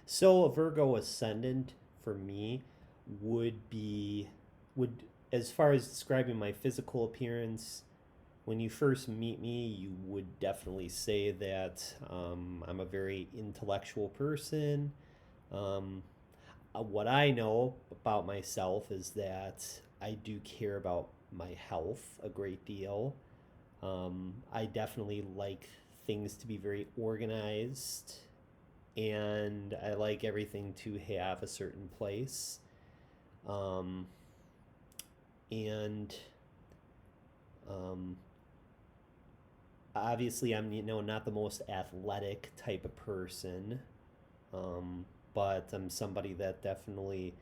So a Virgo Ascendant for me would as far as describing my physical appearance, when you first meet me, you would definitely say that I'm a very intellectual person. Um, what I know about myself is that I do care about my health a great deal. I definitely like things to be very organized, and I like everything to have a certain place. Um, and um, Obviously, I'm not the most athletic type of person, um, but I'm somebody that definitely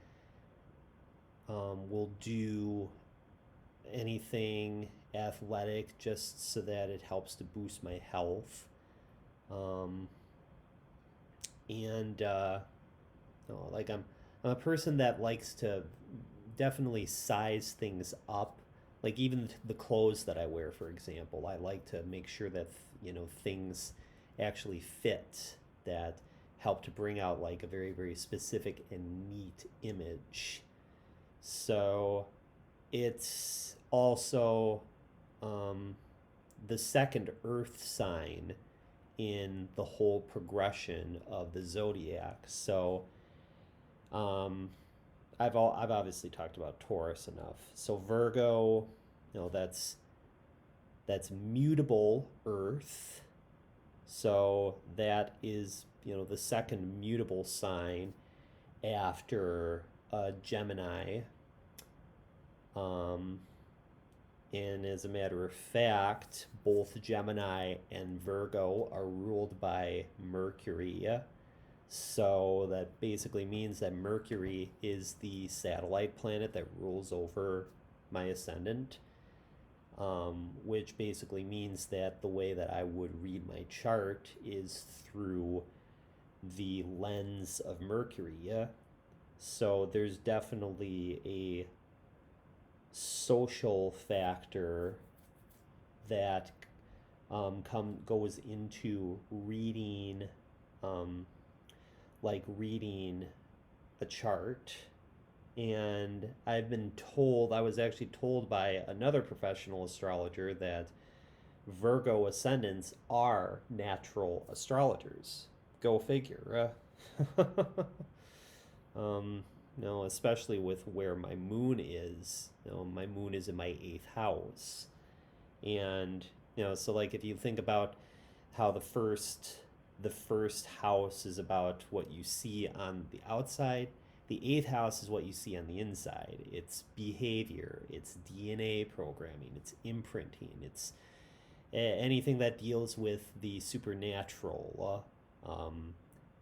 will do anything athletic just so that it helps to boost my health. Um, and no, like I'm a person that likes to definitely size things up. Like even the clothes that I wear, for example, I like to make sure that things actually fit, that help to bring out like a very very specific and neat image. So it's also um, the second Earth sign in the whole progression of the zodiac. So um, I've obviously talked about Taurus enough. So Virgo, that's mutable Earth. So that is the second mutable sign after Gemini. Um, and as a matter of fact, both Gemini and Virgo are ruled by Mercury. So that basically means that Mercury is the satellite planet that rules over my ascendant, which basically means that the way that I would read my chart is through the lens of Mercury. So there's definitely a social factor that goes into reading, um, like reading a chart. And I was actually told by another professional astrologer that Virgo ascendants are natural astrologers. Go figure. um, no, especially with where my moon is. My moon is in my eighth house. And, so like if you think about how the first house is about what you see on the outside. The eighth house is what you see on the inside. It's behavior, it's DNA programming, it's imprinting, it's anything that deals with the supernatural,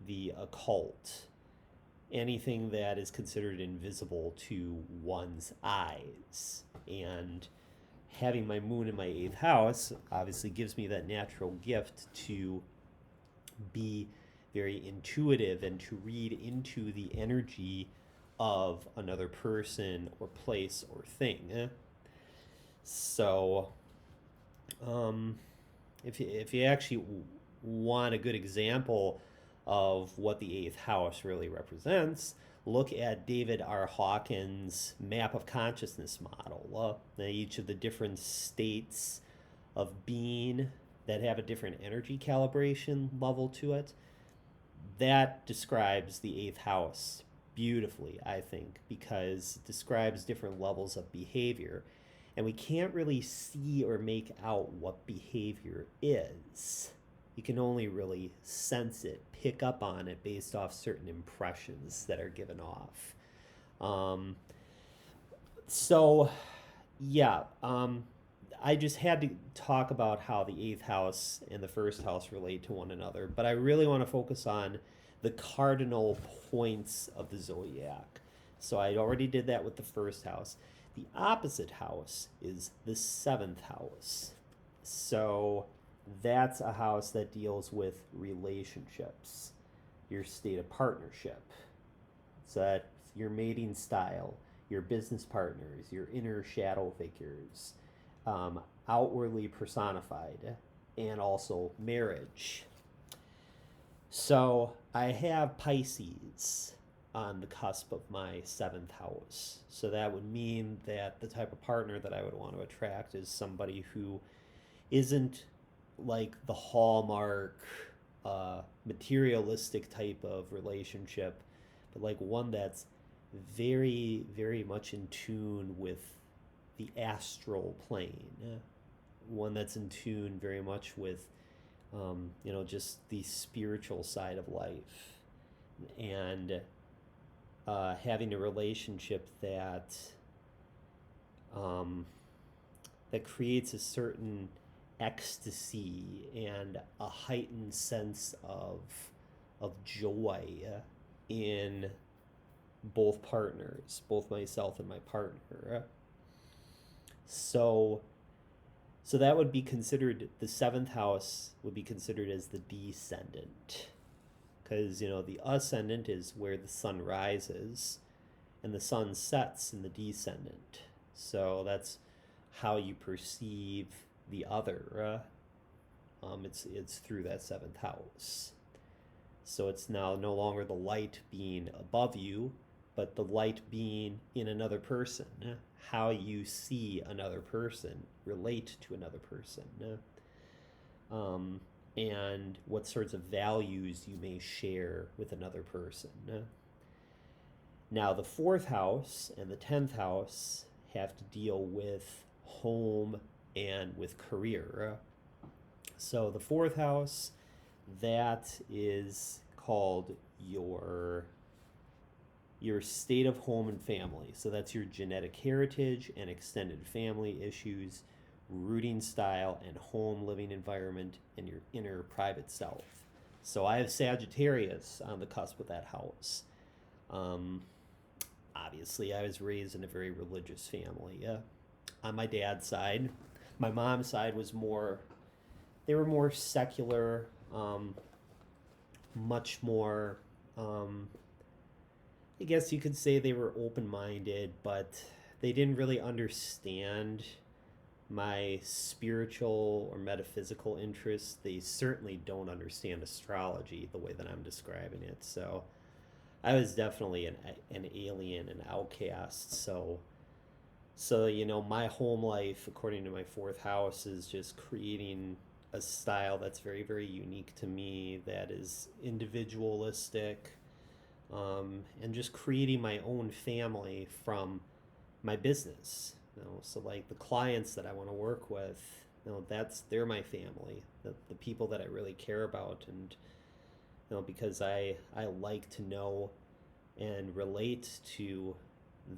the occult, anything that is considered invisible to one's eyes. And having my moon in my eighth house obviously gives me that natural gift to be very intuitive and to read into the energy of another person or place or thing. So, um, if you actually want a good example of what the eighth house really represents, look at David R. Hawkins' map of consciousness model. Each of the different states of being that have a different energy calibration level to it, that describes the eighth house beautifully, I think, because it describes different levels of behavior. And we can't really see or make out what behavior is. You can only really sense it, pick up on it based off certain impressions that are given off. Um, so, yeah, I just had to talk about how the eighth house and the first house relate to one another, but I really want to focus on the cardinal points of the zodiac. So I already did that with the first house. The opposite house is the seventh house. So that's a house that deals with relationships, your state of partnership. So that's your mating style, your business partners, your inner shadow figures, outwardly personified, and also marriage. So I have Pisces on the cusp of my seventh house. So that would mean that the type of partner that I would want to attract is somebody who isn't like the hallmark materialistic type of relationship, but like one that's very, very much in tune with the astral plane. One that's in tune very much with, just the spiritual side of life. And having a relationship that creates a certain ecstasy and a heightened sense of joy in both partners, both myself and my partner. So that would be considered, the seventh house would be considered as the descendant, because the ascendant is where the sun rises and the sun sets in the descendant. So that's how you perceive the other. It's through that seventh house. So it's now no longer the light being above you, but the light being in another person. How you see another person, relate to another person, and what sorts of values you may share with another person. Now, the fourth house and the 10th house have to deal with home and with career. So the fourth house, that is called your state of home and family. So that's your genetic heritage and extended family issues, rooting style and home living environment, and your inner private self. So I have Sagittarius on the cusp of that house. Obviously, I was raised in a very religious family. On my dad's side, my mom's side was they were more secular, much more, I guess you could say they were open-minded, but they didn't really understand my spiritual or metaphysical interests. They certainly don't understand astrology the way that I'm describing it. So I was definitely an alien, an outcast. So my home life, according to my fourth house, is just creating a style that's very, very unique to me, that is individualistic, and just creating my own family from my business. So like the clients that I want to work with, they're my family, the people that I really care about, and because I like to know and relate to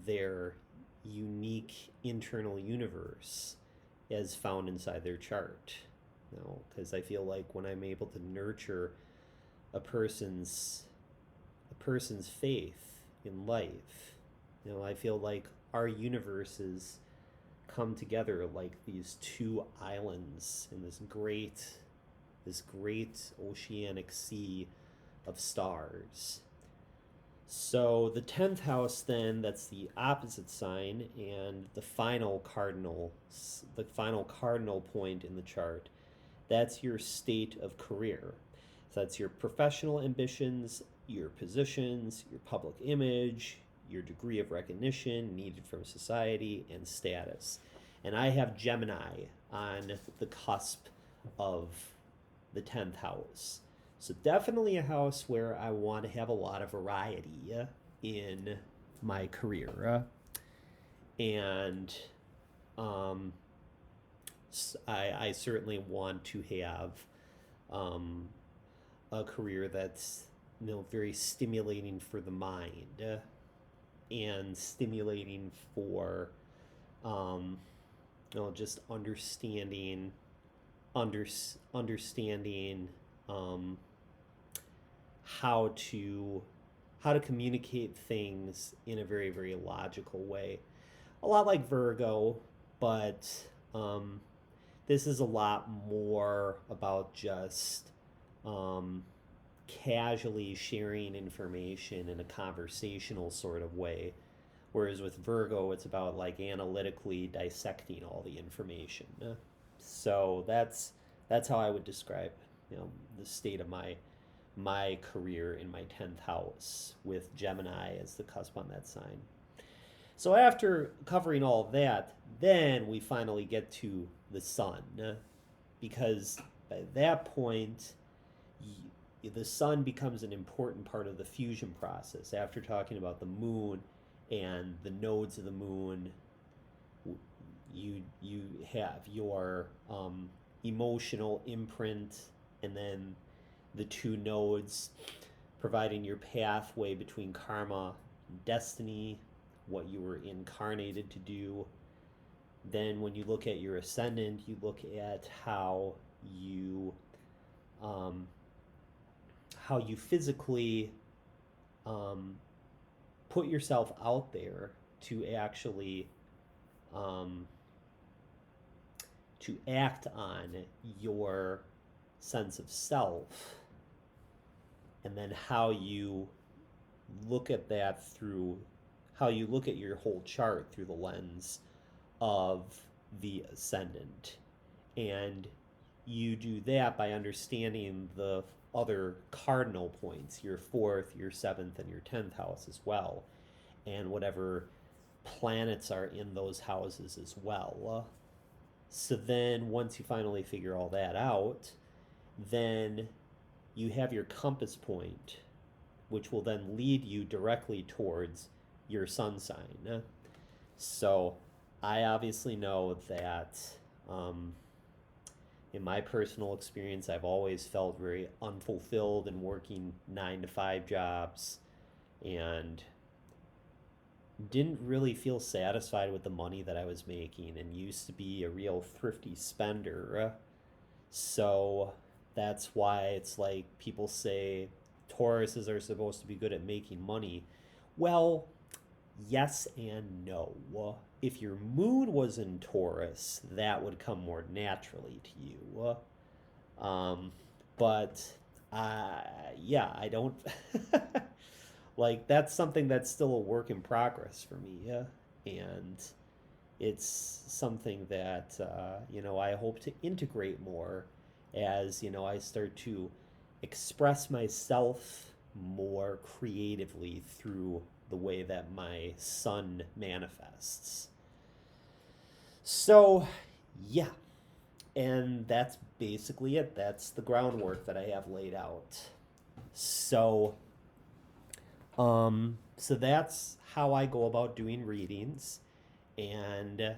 their unique internal universe as found inside their chart. Because I feel like when I'm able to nurture a person's faith in life, I feel like our universes come together like these two islands in this great oceanic sea of stars. So the 10th house, then, that's the opposite sign and the final cardinal point in the chart. That's your state of career. So that's your professional ambitions, your positions, your public image, your degree of recognition needed from society, and status. And I have Gemini on the cusp of the 10th house. So definitely a house where I want to have a lot of variety in my career. And I certainly want to have a career that's very stimulating for the mind, and stimulating for just understanding how to communicate things in a very, very logical way. A lot like Virgo, but this is a lot more about just casually sharing information in a conversational sort of way. Whereas with Virgo, it's about like analytically dissecting all the information. So that's how I would describe the state of my my career in my 10th house with Gemini as the cusp on that sign. So after covering all of that, then we finally get to the sun, because by that point, the sun becomes an important part of the fusion process. After talking about the moon and the nodes of the moon, you have your emotional imprint, and then the two nodes providing your pathway between karma and destiny, what you were incarnated to do. Then when you look at your ascendant, you look at how you physically put yourself out there to actually to act on your sense of self, and then how you look at that through how you look at your whole chart through the lens of the ascendant. And you do that by understanding the other cardinal points, your 4th, your 7th, and your 10th house as well, and whatever planets are in those houses as well. So then once you finally figure all that out, then you have your compass point, which will then lead you directly towards your sun sign. So I obviously know that in my personal experience, I've always felt very unfulfilled in working 9 to 5 jobs, and didn't really feel satisfied with the money that I was making, and used to be a real thrifty spender. So that's why it's like people say Tauruses are supposed to be good at making money. Well, yes and no. If your moon was in Taurus, that would come more naturally to you. But yeah, I don't like, that's something that's still a work in progress for me. And it's something that I hope to integrate more as I start to express myself more creatively through the way that my sun manifests. So yeah, and that's basically it. That's the groundwork that I have laid out. So so that's how I go about doing readings, and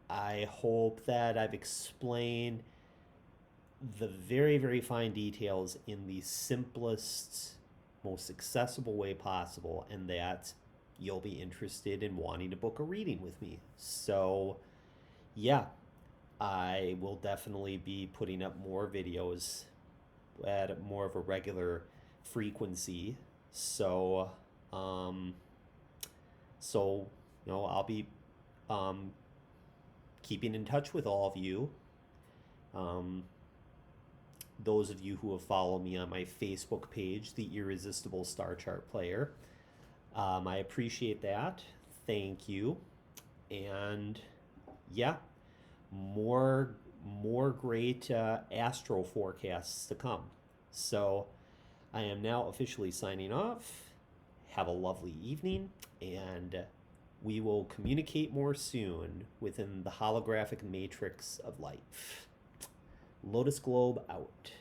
I hope that I've explained the very, very fine details in the simplest, most accessible way possible, and that you'll be interested in wanting to book a reading with me. So yeah, I will definitely be putting up more videos at more of a regular frequency. So I'll be keeping in touch with all of you. Those of you who have followed me on my Facebook page, The Irresistible Star Chart Player, I appreciate that. Thank you. And yeah, more great astro forecasts to come. So I am now officially signing off. Have a lovely evening, and we will communicate more soon within the holographic matrix of life. Lotus Globe out.